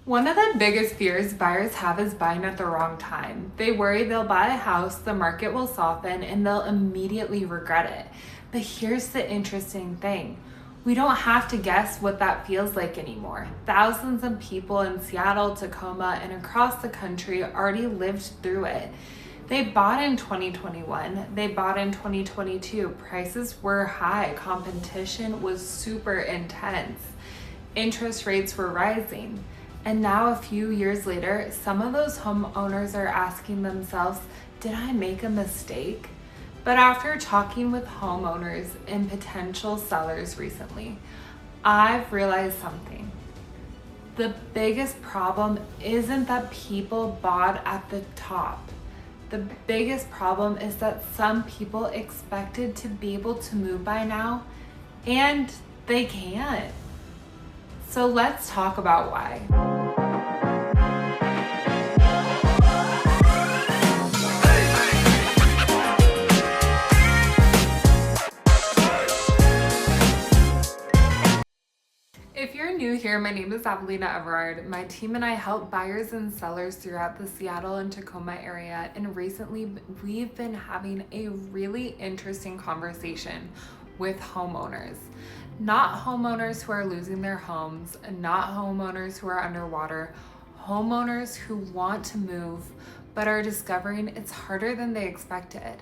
One of the biggest fears buyers have is buying at the wrong time. They worry they'll buy a house, the market will soften, and they'll immediately regret it. But here's the interesting thing. We don't have to guess what that feels like anymore. Thousands of people in Seattle, Tacoma, and across the country already lived through it. They bought in 2021, they bought in 2022. Prices were high, competition was super intense, interest rates were rising. And now, a few years later, some of those homeowners are asking themselves, did I make a mistake? But after talking with homeowners and potential sellers recently, I've realized something. The biggest problem isn't that people bought at the top. The biggest problem is that some people expected to be able to move by now, and they can't. So let's talk about why. If you're new here, my name is Evelina Everard. My team and I help buyers and sellers throughout the Seattle and Tacoma area, and recently we've been having a really interesting conversation with homeowners. Not homeowners who are losing their homes, not homeowners who are underwater, homeowners who want to move but are discovering it's harder than they expected.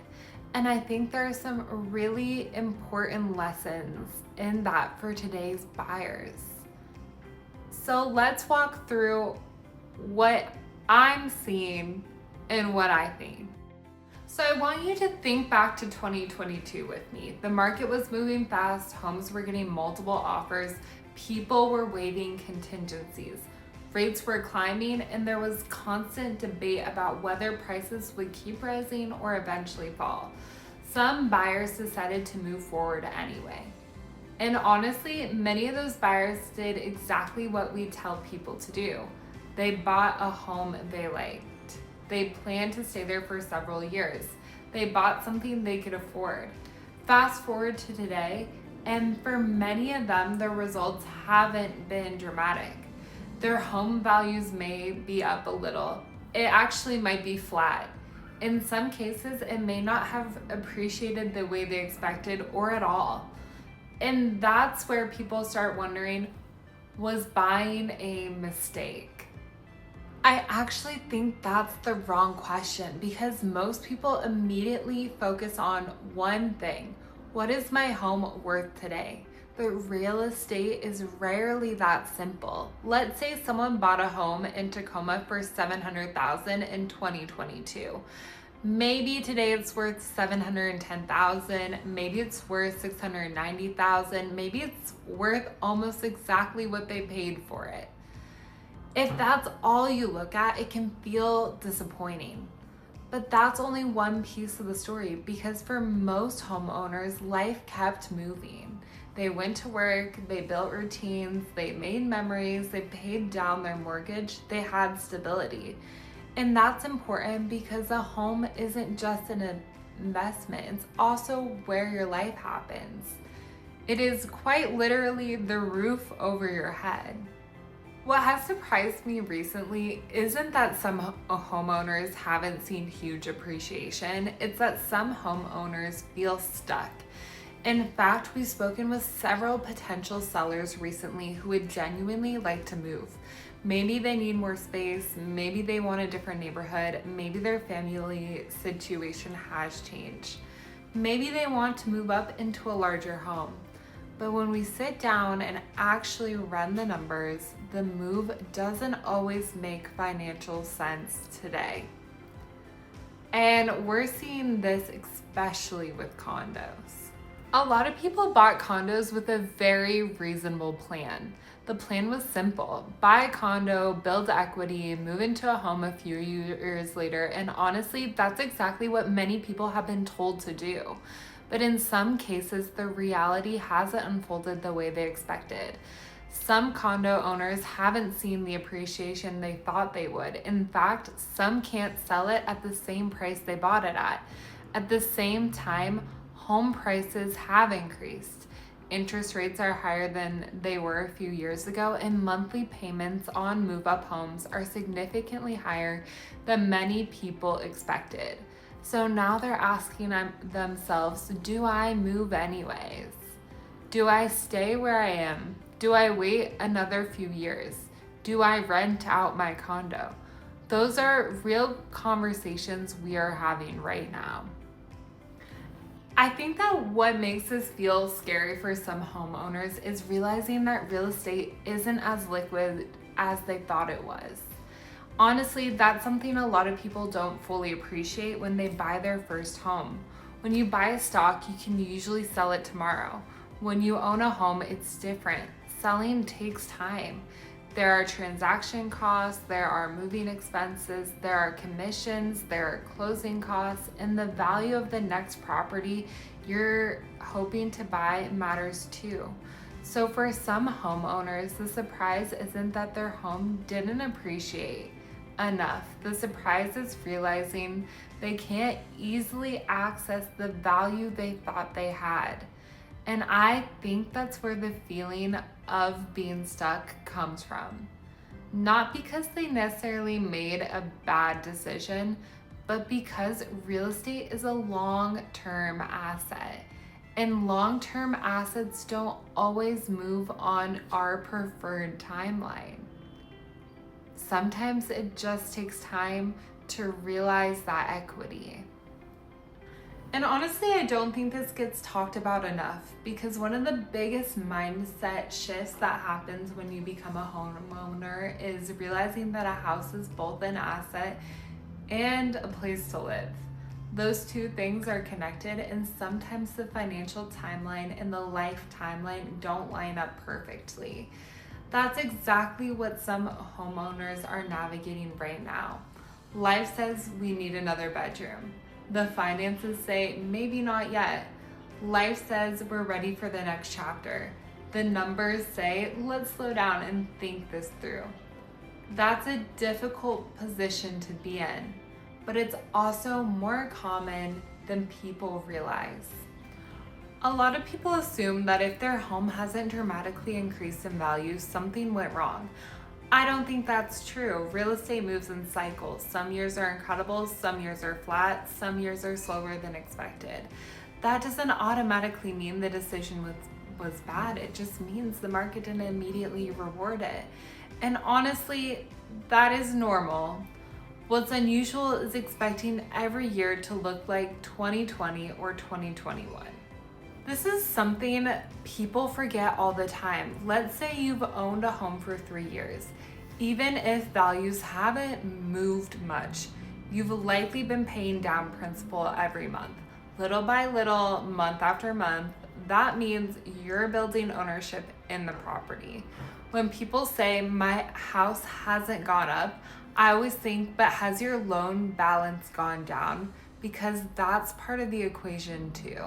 And I think there are some really important lessons in that for today's buyers. So let's walk through what I'm seeing and what I think. So I want you to think back to 2022 with me. The market was moving fast, homes were getting multiple offers, people were waiving contingencies, rates were climbing, and there was constant debate about whether prices would keep rising or eventually fall. Some buyers decided to move forward anyway. And honestly, many of those buyers did exactly what we tell people to do. They bought a home they liked. They planned to stay there for several years. They bought something they could afford. Fast forward to today, and for many of them, the results haven't been dramatic. Their home values may be up a little. It actually might be flat. In some cases, it may not have appreciated the way they expected or at all. And that's where people start wondering, was buying a mistake? I actually think that's the wrong question because most people immediately focus on one thing. What is my home worth today? But real estate is rarely that simple. Let's say someone bought a home in Tacoma for $700,000 in 2022. Maybe today it's worth $710,000, maybe it's worth $690,000, maybe it's worth almost exactly what they paid for it. If that's all you look at, it can feel disappointing. But that's only one piece of the story because for most homeowners, life kept moving. They went to work, they built routines, they made memories, they paid down their mortgage, they had stability. And that's important because a home isn't just an investment, it's also where your life happens. It is quite literally the roof over your head. What has surprised me recently isn't that some homeowners haven't seen huge appreciation, it's that some homeowners feel stuck. In fact, we've spoken with several potential sellers recently who would genuinely like to move. Maybe they need more space, maybe they want a different neighborhood, maybe their family situation has changed. Maybe they want to move up into a larger home. But when we sit down and actually run the numbers, the move doesn't always make financial sense today. And we're seeing this especially with condos. A lot of people bought condos with a very reasonable plan. The plan was simple: buy a condo, build equity, move into a home a few years later, and honestly, that's exactly what many people have been told to do. But in some cases, the reality hasn't unfolded the way they expected. Some condo owners haven't seen the appreciation they thought they would. In fact, some can't sell it at the same price they bought it at. At the same time, home prices have increased. Interest rates are higher than they were a few years ago, and monthly payments on move-up homes are significantly higher than many people expected. So now they're asking themselves, do I move anyways? Do I stay where I am? Do I wait another few years? Do I rent out my condo? Those are real conversations we are having right now. I think that what makes this feel scary for some homeowners is realizing that real estate isn't as liquid as they thought it was. Honestly, that's something a lot of people don't fully appreciate when they buy their first home. When you buy a stock, you can usually sell it tomorrow. When you own a home, it's different. Selling takes time. There are transaction costs, there are moving expenses, there are commissions, there are closing costs, and the value of the next property you're hoping to buy matters too. So for some homeowners, the surprise isn't that their home didn't appreciate enough. The surprise is realizing they can't easily access the value they thought they had. And I think that's where the feeling of being stuck comes from. Not because they necessarily made a bad decision, but because real estate is a long-term asset. And long-term assets don't always move on our preferred timeline. Sometimes it just takes time to realize that equity. And honestly, I don't think this gets talked about enough, because one of the biggest mindset shifts that happens when you become a homeowner is realizing that a house is both an asset and a place to live. Those two things are connected, and sometimes the financial timeline and the life timeline don't line up perfectly. That's exactly what some homeowners are navigating right now. Life says we need another bedroom. The finances say maybe not yet. Life says we're ready for the next chapter. The numbers say let's slow down and think this through. That's a difficult position to be in, but it's also more common than people realize. A lot of people assume that if their home hasn't dramatically increased in value, something went wrong. I don't think that's true. Real estate moves in cycles. Some years are incredible, some years are flat, some years are slower than expected. That doesn't automatically mean the decision was bad. It just means the market didn't immediately reward it. And honestly, that is normal. What's unusual is expecting every year to look like 2020 or 2021. This is something people forget all the time. Let's say you've owned a home for 3 years. Even if values haven't moved much, you've likely been paying down principal every month. Little by little, month after month, that means you're building ownership in the property. When people say, my house hasn't gone up, I always think, but has your loan balance gone down? Because that's part of the equation too.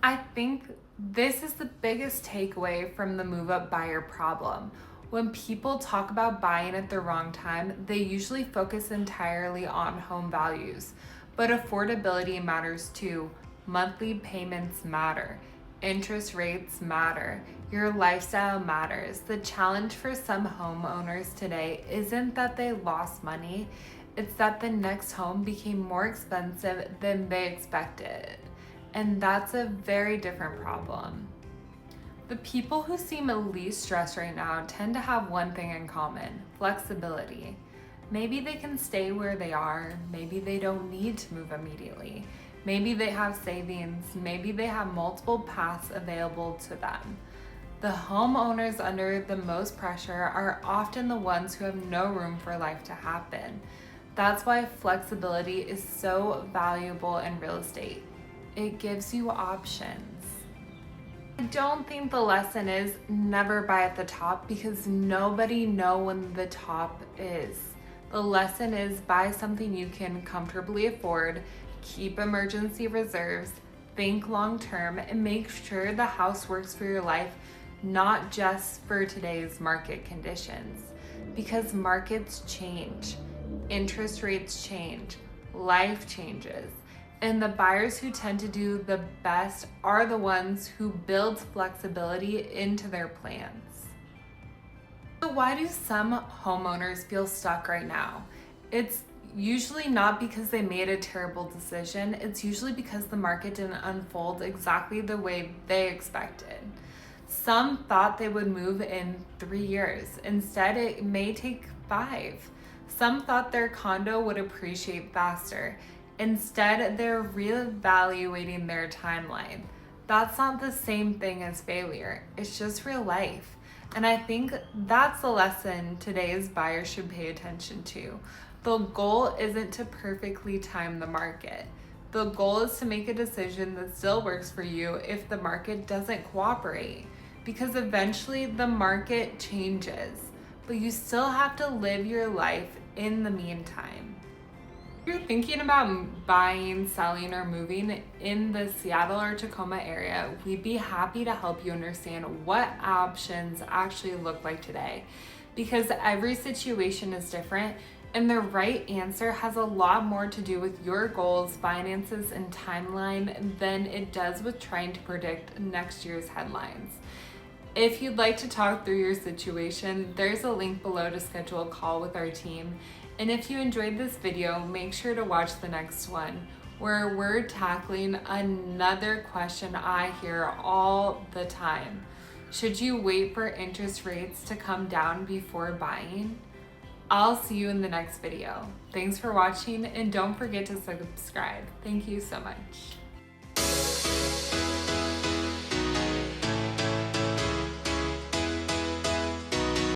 I think this is the biggest takeaway from the move-up buyer problem. When people talk about buying at the wrong time, they usually focus entirely on home values. But affordability matters too. Monthly payments matter. Interest rates matter. Your lifestyle matters. The challenge for some homeowners today isn't that they lost money, it's that the next home became more expensive than they expected. And that's a very different problem. The people who seem least stressed right now tend to have one thing in common: flexibility. Maybe they can stay where they are. Maybe they don't need to move immediately. Maybe they have savings. Maybe they have multiple paths available to them. The homeowners under the most pressure are often the ones who have no room for life to happen. That's why flexibility is so valuable in real estate. It gives you options. I don't think the lesson is never buy at the top, because nobody knows when the top is. The lesson is buy something you can comfortably afford, keep emergency reserves, think long term, and make sure the house works for your life, not just for today's market conditions. Because markets change, interest rates change, life changes. And the buyers who tend to do the best are the ones who build flexibility into their plans. So why do some homeowners feel stuck right now? It's usually not because they made a terrible decision. It's usually because the market didn't unfold exactly the way they expected. Some thought they would move in 3 years. Instead, it may take 5. Some thought their condo would appreciate faster. Instead, they're reevaluating their timeline. That's not the same thing as failure. It's just real life. And I think that's the lesson today's buyers should pay attention to. The goal isn't to perfectly time the market. The goal is to make a decision that still works for you if the market doesn't cooperate. Because eventually the market changes, but you still have to live your life in the meantime. If you're thinking about buying, selling, or moving in the Seattle or Tacoma area, we'd be happy to help you understand what options actually look like today. Because every situation is different, and the right answer has a lot more to do with your goals, finances, and timeline than it does with trying to predict next year's headlines. If you'd like to talk through your situation, there's a link below to schedule a call with our team. And if you enjoyed this video, make sure to watch the next one, where we're tackling another question I hear all the time. Should you wait for interest rates to come down before buying? I'll see you in the next video. Thanks for watching, and don't forget to subscribe. Thank you so much.